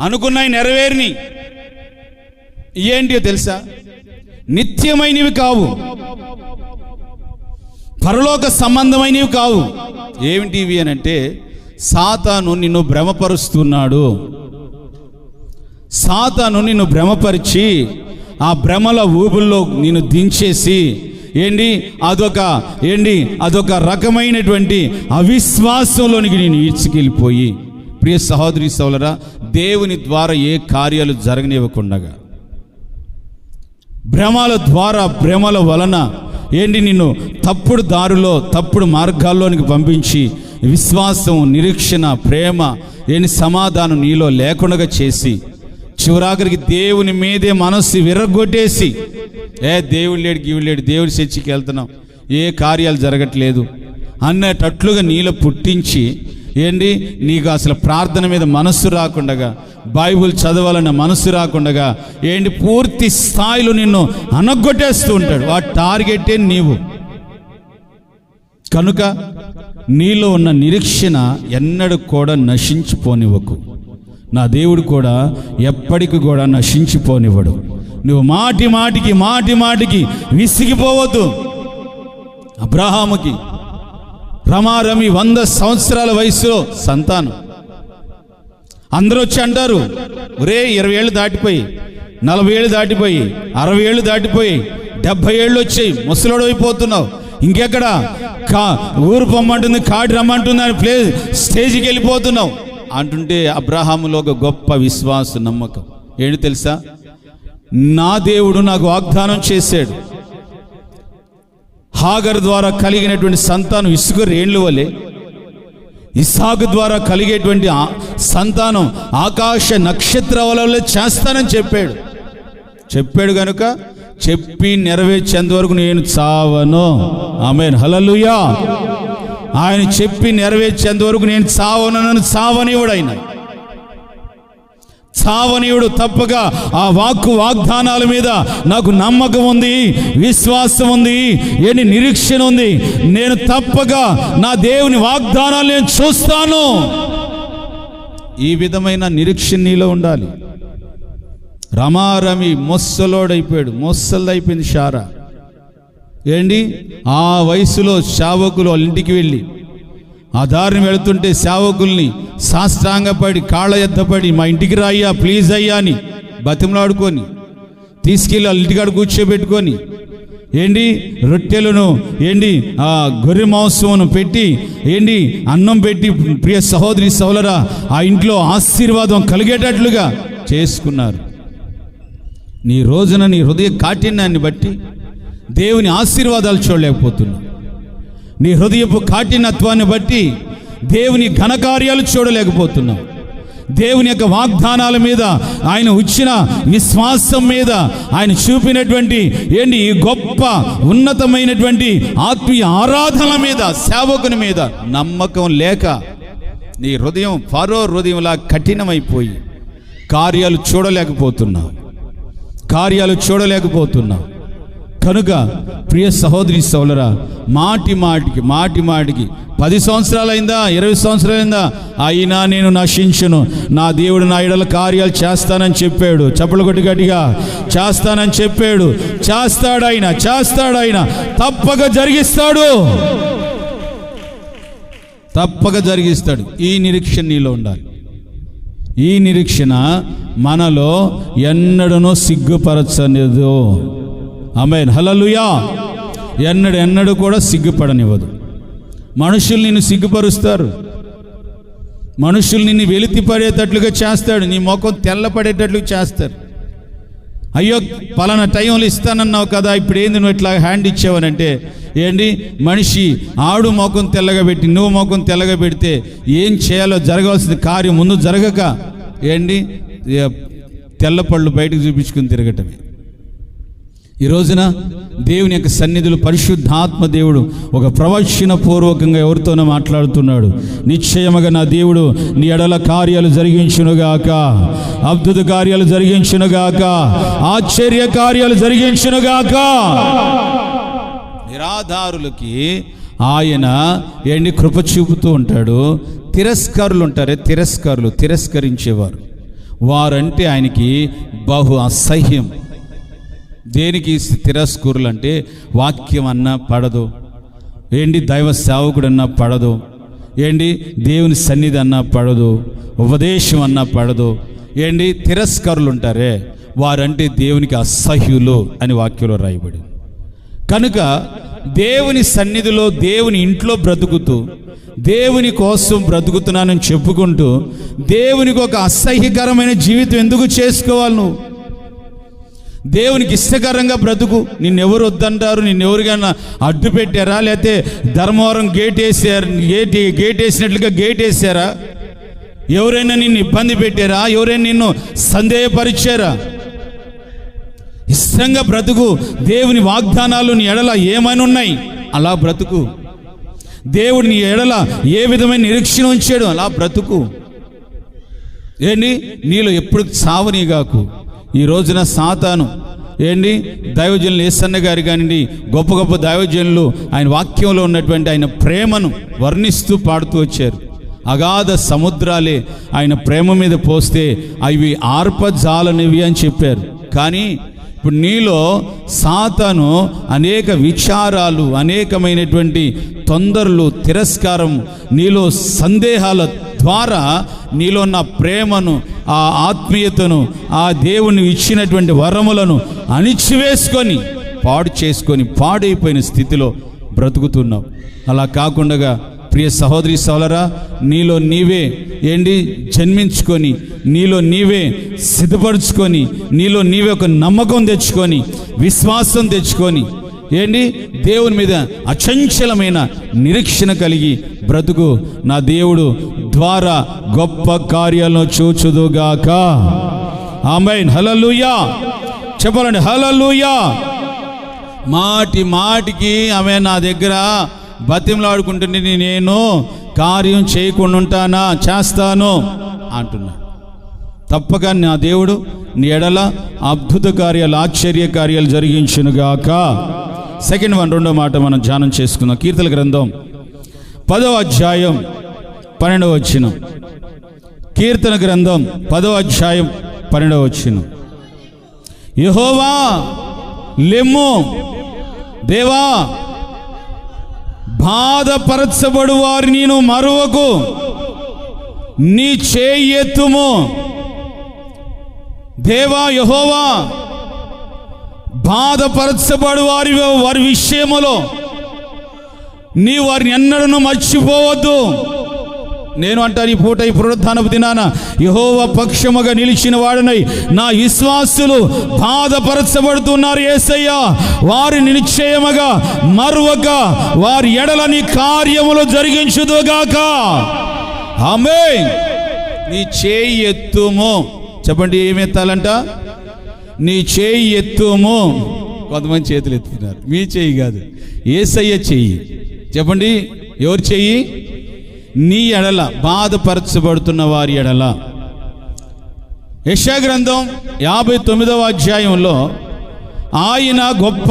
అనుకున్నాయి నెరవేరిని. ఏంటియో తెలుసా? నిత్యమైనవి కావు, పరలోక సంబంధమైనవి కావు. ఏమిటివి అని అంటే, సాతాను నిన్ను భ్రమపరుస్తున్నాడు. సాతాను నిన్ను భ్రమపరిచి ఆ భ్రమల ఊబుల్లో నిన్ను దించేసి అదొక రకమైనటువంటి అవిశ్వాసంలోనికి నేను ఈడ్చుకెళ్ళిపోయి, ప్రియ సహోదరి సహోదరులారా, దేవుని ద్వారా ఏ కార్యాలు జరగనివ్వకుండగా, భ్రమల వలన నిన్ను తప్పుడు దారిలో తప్పుడు మార్గాల్లోనికి పంపించి విశ్వాసం, నిరీక్షణ, ప్రేమ, సమాధానం నీలో లేకుండా చేసి చివరాఖరికి దేవుని మీదే మనస్సు విరగొట్టేసి దేవుడు లేడు, గీవుడు లేడు, దేవుడి చర్చికి వెళ్తున్నాం, ఏ కార్యాలు జరగట్లేదు అన్నటట్లుగా నీలో పుట్టించి నీకు అసలు ప్రార్థన మీద మనస్సు రాకుండగా, బైబిల్ చదవాలన్న మనస్సు రాకుండగా పూర్తి స్థాయిలో నిన్ను అనగొట్టేస్తూ ఉంటాడు. ఆ టార్గెటే నీవు. కనుక నీలో ఉన్న నిరీక్షణ ఎన్నడూ కూడా నశించిపోనివ్వకు. నా దేవుడు కూడా ఎప్పటికి కూడా నశించిపోనివ్వడు. నువ్వు మాటి మాటికి విసిగిపోవద్దు. అబ్రహాముకి రమారమి 100 సంవత్సరాల వయసులో సంతానం. అందరూ వచ్చి అంటారు, ఒరే 20 ఏళ్ళు దాటిపోయి, 40 ఏళ్ళు దాటిపోయి, 60 ఏళ్ళు దాటిపోయి, 70 ఏళ్ళు వచ్చాయి, ముసలోడు అయిపోతున్నావు, ఇంకెక్కడ ఊరు పొమ్మంటుంది, కాడి రమ్మంటుంది అని స్టేజ్కి వెళ్ళిపోతున్నావు అంటుంటే అబ్రహాములో ఒక గొప్ప విశ్వాస నమ్మకం ఏంటి తెలుసా? నా దేవుడు నాకు వాగ్దానం చేశాడు, హాగర్ ద్వారా కలిగినటువంటి సంతానం ఇసుక రేణుల వలె, ఇస్సాకు ద్వారా కలిగేటువంటి సంతానం ఆకాశ నక్షత్రాల వలె చేస్తానని చెప్పాడు కనుక చెప్పి నెరవేర్చేంత వరకు నేను చావను. ఆమేన్, హల్లెలూయా. ఆయన చెప్పి నెరవేర్చేంత వరకు నేను చావనను. చావనీయుడు ఆయన, చావనీయుడు. తప్పగా ఆ వాగ్దానాల మీద నాకు నమ్మకం ఉంది, విశ్వాసం ఉంది, నిరీక్షణ ఉంది. నేను తప్పగా నా దేవుని వాగ్దానాలు నేను చూస్తాను. ఈ విధమైన నిరీక్షణ నీలో ఉండాలి. రమారమి మొస్సలైపోయింది షారా. ఆ వయసులో సేవకులు వాళ్ళ ఇంటికి వెళ్ళి ఆ దారిని వెళుతుంటే సేవకుల్ని సాష్టాంగపడి కాళ్ళ ఎద్దపడి మా ఇంటికి రాయ్యా ప్లీజ్ అయ్యా అని బతిమలాడుకొని తీసుకెళ్ళి వాళ్ళ ఇంటికాడ కూర్చోబెట్టుకొని రొట్టెలను ఆ గొర్రె మాంసమును పెట్టి అన్నం పెట్టి, ప్రియ సహోదరి సహోదరా, ఆ ఇంట్లో ఆశీర్వాదం కలిగేటట్లుగా చేసుకున్నారు. నీ రోజున నీ హృదయ కాఠిన్యాన్ని బట్టి దేవుని ఆశీర్వాదాలు చూడలేకపోతున్నావు. నీ హృదయపు కాఠినత్వాన్ని బట్టి దేవుని ఘనకార్యాలు చూడలేకపోతున్నావు. దేవుని యొక్క వాగ్దానాల మీద, ఆయన ఇచ్చిన విశ్వాసం మీద, ఆయన చూపినటువంటి ఈ గొప్ప ఉన్నతమైనటువంటి ఆత్మీయ ఆరాధన మీద, సేవకుని మీద నమ్మకం లేక నీ హృదయం ఫరో హృదయంలా కఠినమైపోయి కార్యాలు చూడలేకపోతున్నావు. కనుక ప్రియ సహోదరి సోదరా, మాటి మాటికి 10 సంవత్సరాలైందా, 20 సంవత్సరాలైందా, అయినా నేను నశించను, నా దేవుడు నా ఎడల కార్యాలు చేస్తానని చెప్పాడు. చప్పలు కొట్టి గట్టిగా, చేస్తానని చెప్పాడు. చేస్తాడాయన తప్పక జరిగిస్తాడు. ఈ నిరీక్షణ నీలో ఉండాలి. ఈ నిరీక్షణ మనలో ఎన్నడనో సిగ్గుపరచలేదు. ఆమేన్, హల్లెలూయా. ఎన్నడూ కూడా సిగ్గుపడనివ్వదు. మనుషులు నిన్ను సిగ్గుపరుస్తారు, మనుషులు నిన్ను వెలితి పడేటట్లుగా చేస్తాడు, నీ ముఖం తెల్లపడేటట్లుగా చేస్తారు. అయ్యో పలానా టైంలో ఇస్తానన్నావు కదా, ఇప్పుడు ఏంది నువ్వు ఇట్లా హ్యాండ్ ఇచ్చావనంటే మనిషి ఆడు ముఖం తెల్లగా పెట్టి నువ్వు ముఖం తెల్లగా పెడితే ఏం చేయాలో జరగాల్సిన కార్యం ముందు జరగక తెల్లపళ్ళు బయటకు చూపించుకుని తిరగటమే. ఈ రోజున దేవుని యొక్క సన్నిధిలో పరిశుద్ధాత్మ దేవుడు ఒక ప్రవచన పూర్వకంగా ఎవరితోనో మాట్లాడుతున్నాడు. నిశ్చయముగా నా దేవుడు నీ ఎడల కార్యాలు జరిగించునుగాక, అద్భుత కార్యాలు జరిగించునుగాక, ఆశ్చర్య కార్యాలు జరిగించునుగాక. నిరాధారులకి ఆయన కృప చూపుతూ ఉంటాడు. తిరస్కారులు ఉంటారే, తిరస్కరించేవారు, వారంటే ఆయనకి బహు అసహ్యం. దేనికి తిరస్కరులు అంటే వాక్యం అన్నా పడదు, దైవ సేవకుడు అన్నా పడదు, దేవుని సన్నిధి అన్నా పడదు, ఉపదేశం అన్నా పడదు. తిరస్కరులు ఉంటారే, వారంటే దేవునికి అసహ్యులు అని వాక్యంలో రాయబడింది. కనుక దేవుని సన్నిధిలో, దేవుని ఇంట్లో బ్రతుకుతూ, దేవుని కోసం బ్రతుకుతున్నానని చెప్పుకుంటూ దేవునికి ఒక అసహ్యకరమైన జీవితం ఎందుకు చేసుకోవాలి? నువ్వు దేవునికి ఇష్టకరంగా బ్రతుకు. నిన్నెవరు వద్దంటారు? నిన్నెవరికైనా అడ్డు పెట్టారా? లేకపోతే ధర్మవరం గేట్ వేసినట్లుగా గేట్ వేసారా? ఎవరైనా నిన్ను ఇబ్బంది పెట్టారా? ఎవరైనా నిన్ను సందేహపరిచారా? ఇష్టంగా బ్రతుకు. దేవుని వాగ్దానాలు నీ ఎడల ఏమైనా ఉన్నాయి, అలా బ్రతుకు. దేవుడు నీ ఎడల ఏ విధమైన నిరీక్షణ ఉంచాడు, అలా బ్రతుకు. నీలో ఎప్పుడు చావనీగాకు. ఈ రోజున సాతాను దైవజనులు యేసన్న గారు కానివ్వండి, గొప్ప గొప్ప దైవజనులు ఆయన వాక్యంలో ఉన్నటువంటి ఆయన ప్రేమను వర్ణిస్తూ పాడుతూ వచ్చారు. అగాధ సముద్రాలే ఆయన ప్రేమ మీద పోస్తే అవి ఆర్పజాలనివి అని చెప్పారు. కానీ ఇప్పుడు నీలో సాతాను అనేక విచారాలు, అనేకమైనటువంటి తొందరలు, తిరస్కారం, నీలో సందేహాల ద్వారా నీలో ఉన్న ప్రేమను, ఆ ఆత్మీయతను, ఆ దేవుని ఇచ్చినటువంటి వరములను అణిచివేసుకొని పాడు చేసుకొని పాడైపోయిన స్థితిలో బ్రతుకుతున్నావు. అలా కాకుండా ప్రియ సహోదరి సోదరా, నీలో నీవే జన్మించుకొని, నీలో నీవే సిద్ధపరచుకొని, నీలో నీవే ఒక నమ్మకం తెచ్చుకొని, విశ్వాసం తెచ్చుకొని, దేవుని మీద అచంచలమైన నిరీక్షణ కలిగి బ్రతుకు. నా దేవుడు ద్వారా గొప్ప కార్యాలను చూచుదుగాక. ఆమేన్. హల్లెలూయా చెప్పాలండి. హల్లెలూయా. మాటి మాటికి ఆమె నా దగ్గర బతిమలాడుకుంటుంది, నేను కార్యం చేయకుండా ఉంటానా? చేస్తాను అంటున్నాడు. తప్పక నా దేవుడు నీ ఎడల అద్భుత కార్యాలు, ఆశ్చర్య కార్యాలు జరిగించునుగాక. సెకండ్ వన్, రెండో మాట మనం ధ్యానం చేసుకుందాం. కీర్తన గ్రంథం 10వ అధ్యాయం 12వ వచనం. కీర్తన గ్రంథం 10వ అధ్యాయం 12వ వచనం. యెహోవా లెమ్ము, దేవా బాధపరచబడు వారిని నేను మరువకు, నీ చేయి ఎత్తుము. దేవా యెహోవా బాధపరచబడు వారి విషయములో నీ వారిని ఎన్నడూ మర్చిపోవద్దు. నేను అంటాను, ఈ పూట ఈ పునరుత్థానపు దినాన యెహోవా పక్షముగా నిలిచిన వాడనై నా విశ్వాసులు బాధపరచబడుతున్నారు. యేసయ్యా వారిని నిశ్చయముగా మరువక వారి ఎడల నీ కార్యములు జరిగించుదుగాక. ఆమేన్. నీ చేయి ఎత్తుము. చెప్పండి, ఏమి ఎత్తాలంట? నీ చేయి ఎత్తుము. కొంతమంది చేతులు ఎత్తుతున్నారు. మీ చేయి కాదు, యేసయ్య చెయ్యి. చెప్పండి, ఎవరి చెయ్యి? నీ ఎడల, బాధపరచబడుతున్న వారి ఎడల. యెషయా గ్రంథం 59వ అధ్యాయంలో ఆయన గొప్ప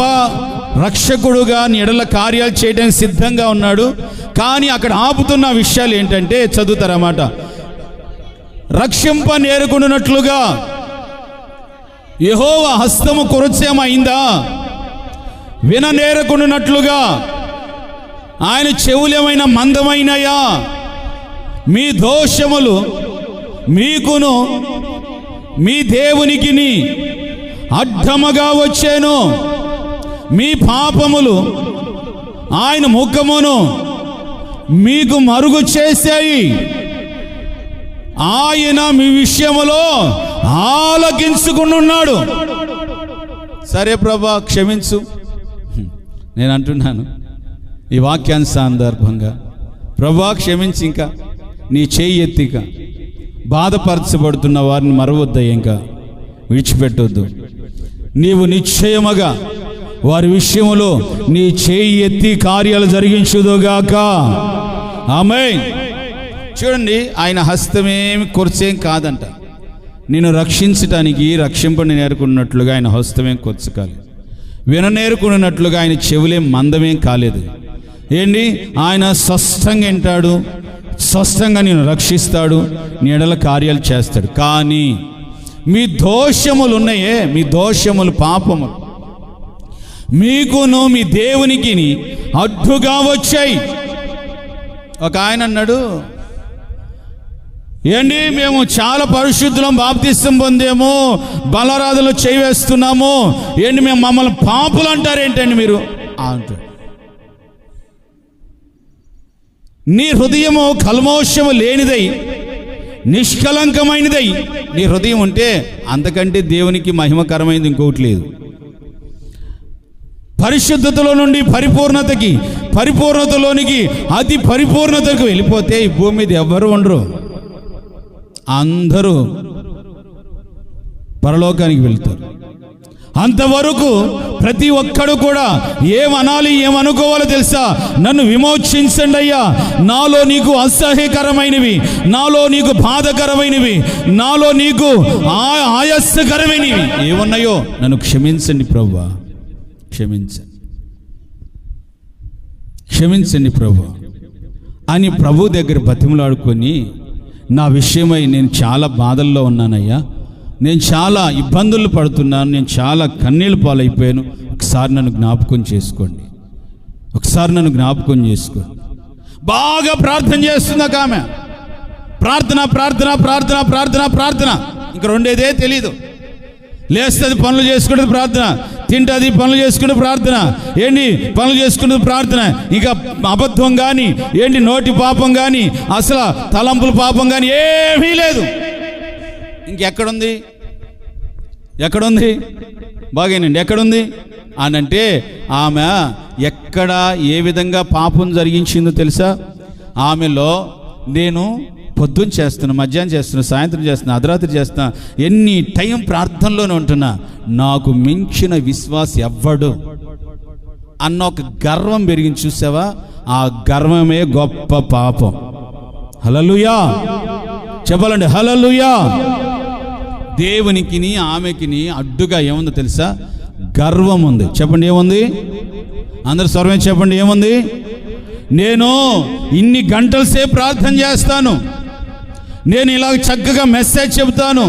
రక్షకుడుగా నీ ఎడల కార్యాలు చేయడానికి సిద్ధంగా ఉన్నాడు. కానీ అక్కడ ఆపుతున్న విషయాలు ఏంటంటే, చదువుతారన్నమాట. రక్షింప నేర్కొనున్నట్లుగా యెహోవా హస్తము కొరచేమైందా? విననేరకొనున్నట్లుగా ఆయన చెవులేమైనా మందమైనయా? మీ దోషములు మీకును మీ దేవునికిని అడ్డముగా వచ్చాను. మీ పాపములు ఆయన ముఖమును మీకు మరుగు చేశాయి. ఆయన మీ విషయములో ఆలకించుకున్నాడు. సరే ప్రభా క్షమించు. నేను అంటున్నాను ఈ వాక్యాన్ని సందర్భంగా, ప్రభా క్షమించి, ఇంకా నీ చేయి ఎత్తిక బాధపరచబడుతున్న వారిని మరవద్దు, ఇంకా విడిచిపెట్టొద్దు. నీవు నిశ్చయముగా వారి విషయంలో నీ చేయి ఎత్తి కార్యాలు జరిగించుదుగాక. ఆమేన్. చూడండి, ఆయన హస్తమేమి కొరచేం కాదంట. నేను రక్షించటానికి రక్షింపని నేర్కొన్నట్లుగా ఆయన హస్తమేం కొరచకాలి, విననేరుకున్నట్లుగా ఆయన చెవులేం మందమేం కాలేదు. ఆయన స్పష్టంగా వింటాడు, స్పష్టంగా నేను రక్షిస్తాడు, నీ ఎడల కార్యాలు చేస్తాడు. కానీ మీ దోషములు ఉన్నాయే, మీ దోషములు, పాపములు మీకును మీ దేవునికి అడ్డుగా వచ్చాయి. ఒక ఆయన అన్నాడు, మేము చాలా పరిశుద్ధులం, బాప్తిసం పొందేమో, బలరాధనలో చేయి వేస్తున్నాము, మేము మమ్మల్ని పాపులు అంటారేంటండి మీరు అంటాడు. నీ హృదయము కల్మోషము లేనిదై నిష్కలంకమైనదై నీ హృదయం ఉంటే అంతకంటే దేవునికి మహిమకరమైనది ఇంకొకటి లేదు. పరిశుద్ధతలో నుండి పరిపూర్ణతలోనికి అతి పరిపూర్ణతకు వెళ్ళిపోతే ఈ భూమి మీద ఎవ్వరు ఉండరు, అందరూ పరలోకానికి వెళ్తారు. అంతవరకు ప్రతి ఒక్కడు కూడా ఏమనాలి ఏమనుకోవాలో తెలుసా? నన్ను విమోచించండి అయ్యా, నాలో నీకు అసహ్యకరమైనవి, నాలో నీకు బాధకరమైనవి, నాలో నీకు ఆయాసకరమైనవి ఏమున్నాయో నన్ను క్షమించండి ప్రభువా, క్షమించండి ప్రభు అని ప్రభు దగ్గర బతిమలాడుకొని, నా విషయమై నేను చాలా బాధల్లో ఉన్నానయ్యా, నేను చాలా ఇబ్బందులు పడుతున్నాను, నేను చాలా కన్నీళ్ళు పాలైపోయాను, ఒకసారి నన్ను జ్ఞాపకం చేసుకోండి, బాగా ప్రార్థన చేస్తున్నాక ఆమె ప్రార్థన ఇంక రెండేదే తెలీదు. లేస్తుంది పనులు చేసుకునేది ప్రార్థన, తింటుంది పనులు చేసుకునే ప్రార్థన, పనులు చేసుకునేది ప్రార్థన. ఇంకా అబద్ధం కానీ నోటి పాపం కానీ అసలు తలంపుల పాపం కానీ ఏమీ లేదు. ఇంకెక్కడుంది బాగేనండి, ఎక్కడుంది అని అంటే ఆమె ఎక్కడ ఏ విధంగా పాపం జరిగించిందో తెలుసా? ఆమెలో నేను పొద్దున్న చేస్తున్నా, మధ్యాహ్నం చేస్తున్నా, సాయంత్రం చేస్తున్నా, అర్ధరాత్రి చేస్తున్నా, ఎన్ని టైం ప్రార్థనలోనే ఉంటున్నా, నాకు మించిన విశ్వాస ఎవ్వడు అన్న ఒక గర్వం పెరిగింది. చూసావా? ఆ గర్వమే గొప్ప పాపం. హల్లెలూయా చెప్పాలండి, హల్లెలూయా. దేవునికిని ఆమెకిని అడ్డుగా ఏముందో తెలుసా? గర్వం ఉంది. చెప్పండి ఏముంది? అందరు స్వరమే చెప్పండి ఏముంది? నేను ఇన్ని గంటల సేపు ప్రార్థన చేస్తాను, నేను ఇలాగ చక్కగా మెసేజ్ చెబుతాను,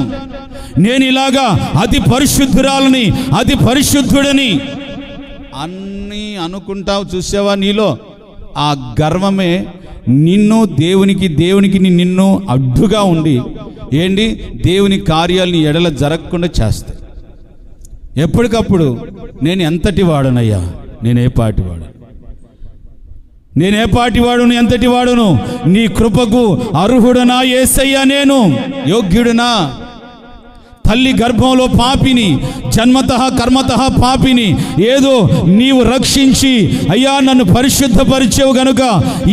నేను ఇలాగా అతి పరిశుద్ధురాలని, అతి పరిశుద్ధుడని అన్నీ అనుకుంటావు. చూసావా? నీలో ఆ గర్వమే దేవునికి నిన్ను అడ్డుగా ఉండి దేవుని కార్యాలని ఎడల జరగకుండా చేస్తాయి. ఎప్పటికప్పుడు నేను ఎంతటి వాడనయ్యా, నేను ఏ పాటి వాడును, ఎంతటి వాడును, నీ కృపకు అర్హుడనా యేసయ్యా, నేను యోగ్యుడనా? తల్లి గర్భంలో పాపిని, జన్మతః కర్మతః పాపిని ఏదో నీవు రక్షించి అయ్యా నన్ను పరిశుద్ధపరిచేవు గనుక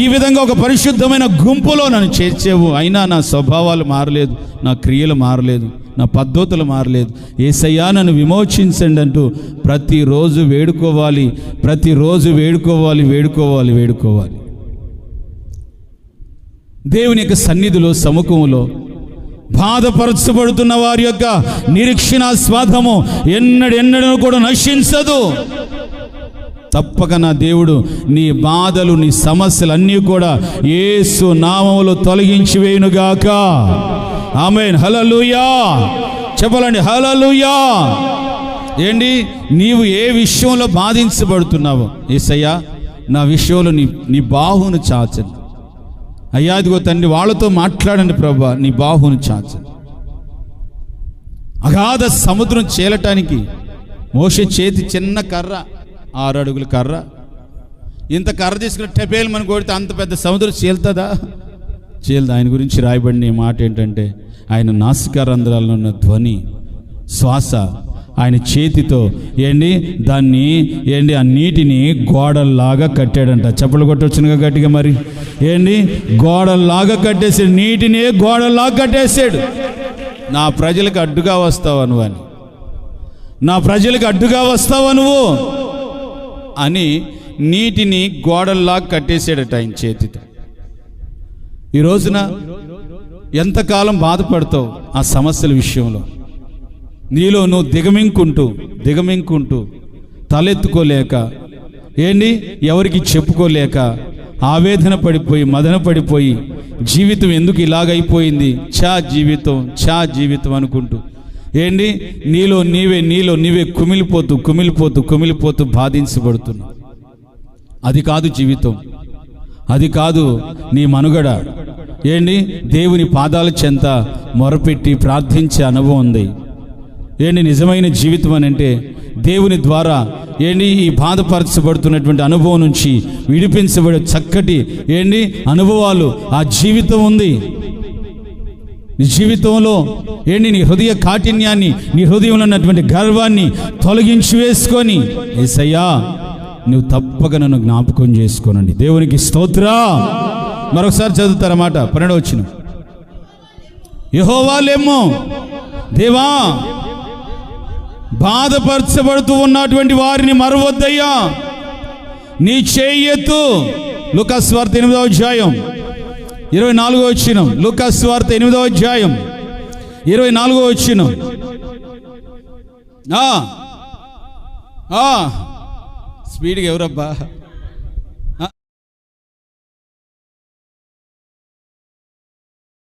ఈ విధంగా ఒక పరిశుద్ధమైన గుంపులో నన్ను చేర్చేవు. అయినా నా స్వభావాలు మారలేదు, నా క్రియలు మారలేదు, నా పద్ధతులు మారలేదు. యేసయ్యా నన్ను విమోచించండి అంటూ ప్రతిరోజు వేడుకోవాలి. దేవుని యొక్క సన్నిధిలో, సముఖములో బాధపరచబడుతున్న వారి యొక్క నిరీక్షణ స్వాదము ఎన్నడూ కూడా నశించదు. తప్పక నా దేవుడు నీ బాధలు, నీ సమస్యలు అన్నీ కూడా యేసు నామములో తొలగించి వేయునుగాక. ఆమేన్, హల్లెలూయా చెప్పాలండి, హల్లెలూయా. నీవు ఏ విషయంలో బాధించబడుతున్నావో యేసయ్యా నా విషయంలో నీ బాహును చాచండి అయ్యా. ఇదిగో తండ్రి, వాళ్ళతో మాట్లాడండి ప్రభా, నీ బాహును చాచండి. అగాధ సముద్రం చేలటానికి మోషే చేతి చిన్న కర్ర, 6 అడుగుల కర్ర, ఇంత కర్ర తీసుకుని టెపేలు మనం కొడితే అంత పెద్ద సముద్రం చీలుతుందా? చీలదు. ఆయన గురించి రాయబడిన మాట ఏంటంటే, ఆయన నాసికారంధ్రాల్లో ఉన్న ధ్వని, శ్వాస ఆయన చేతితో దాన్ని ఆ నీటిని గోడల్లాగా కట్టాడంట. చప్పలు కొట్టొచ్చునుగా గట్టిగా. మరి గోడల్లాగా కట్టేసాడు, నీటిని గోడల్లాగా కట్టేసాడు. నా ప్రజలకు అడ్డుగా వస్తావా నువ్వు అని, నా ప్రజలకు అడ్డుగా వస్తావా నువ్వు అని నీటిని గోడల్లాగా కట్టేసాడట ఆయన చేతితో. ఈ రోజున ఎంతకాలం బాధపడతావు ఆ సమస్యల విషయంలో? నీలో నువ్వు దిగమింకుంటూ తలెత్తుకోలేక ఎవరికి చెప్పుకోలేక ఆవేదన పడిపోయి, మదన పడిపోయి, జీవితం ఎందుకు ఇలాగైపోయింది, చా జీవితం అనుకుంటూ నీలో నీవే కుమిలిపోతూ బాధించబడుతున్నావు. అది కాదు జీవితం, అది కాదు నీ మనుగడ. దేవుని పాదాల చెంత మొరపెట్టి ప్రార్థించే అనుభవం ఉంది. నిజమైన జీవితం అని అంటే దేవుని ద్వారా ఈ బాధపరచబడుతున్నటువంటి అనుభవం నుంచి విడిపించబడే చక్కటి అనుభవాలు ఆ జీవితం ఉంది. నీ జీవితంలో నీ హృదయ కాఠిన్యాన్ని, నీ హృదయంలో ఉన్నటువంటి గర్వాన్ని తొలగించి వేసుకొని, యేసయ్యా నువ్వు తప్పక నన్ను జ్ఞాపకం చేసుకోనండి. దేవునికి స్తోత్రం. మరొకసారి చదువుతారన్నమాట 12వ వచనం. యెహోవాలేమో, దేవా బాధపరచబడుతూ ఉన్నటువంటి వారిని మరవద్దయ్యా, నీ చేయెత్తు. లూకాసు వార్త 8వ అధ్యాయం 24వ వచనం. లూకాసు వార్త 8వ అధ్యాయం 24వ వచనం. స్పీడ్గా ఎవరబ్బా?